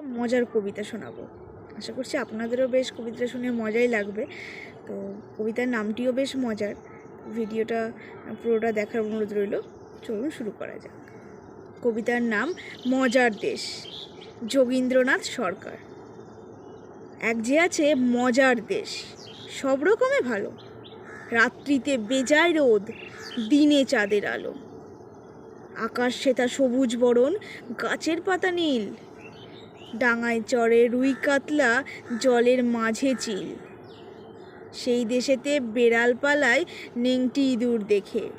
মজার কবিতা শোনাবো। আশা করছি আপনাদেরও বেশ কবিতা শুনে মজাই লাগবে। তো কবিতার নামটিও বেশ মজার। ভিডিওটা পুরোটা দেখার অনুরোধ রইল। চলুন শুরু করা যাক। কবিতার নাম মজার দেশ, যোগীন্দ্রনাথ সরকার। এক যে আছে মজার দেশ, সব রকমে ভালো। রাত্রিতে বেজায় রোদ, দিনে চাঁদের আলো। আকাশ সেটা সবুজ বরণ, গাছের পাতা নীল। ডাঙায় চড়ে রুই কাতলা, জলের মাঝে চিল। সেই দেশেতে বেড়াল পালায় নেংটি ইঁদুর দেখে।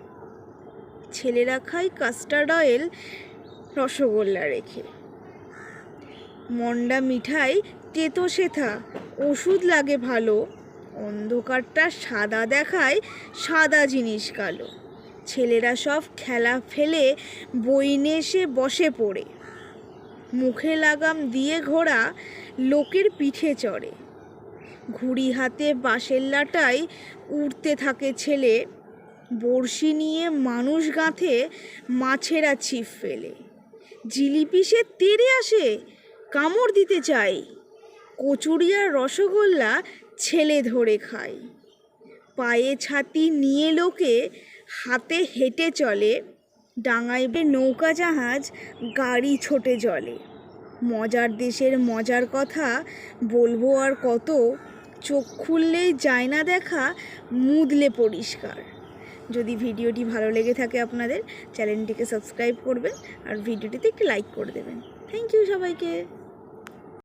ছেলেরা খায় কাস্টার্ড অয়েল, রসগোল্লা রেখে। মন্ডা মিঠাই তেতো সেথা, ওষুধ লাগে ভালো। অন্ধকারটা সাদা দেখায়, সাদা জিনিস কালো। ছেলেরা সব খেলা ফেলে বই নিয়ে এসে বসে পড়ে। মুখে লাগাম দিয়ে ঘোড়া, লোকের পিঠে চড়ে। ঘুড়ি হাতে বাঁশের লাটায় উড়তে থাকে ছেলে। বড়শি নিয়ে মানুষ গাঁথে, মাছেরা ছিপ ফেলে। জিলিপি সে তেড়ে আসে, কামড় দিতে চাই। কচুরি আর রসগোল্লা ছেলে ধরে খায়। পায়ে ছাতি নিয়ে লোকে হাতে হেঁটে চলে। ডাঙায় নৌকা জাহাজ, গাড়ি ছোটে জলে। মজার দেশের মজার কথা বলবো আর কত। চোখ খুললেই যায় না দেখা, মুদলে পরিষ্কার। যদি ভিডিওটি ভালো লেগে থাকে আপনাদের, চ্যানেলটিকে সাবস্ক্রাইব করবেন আর ভিডিওটিতে একটি লাইক করে দেবেন। থ্যাংক ইউ সবাইকে।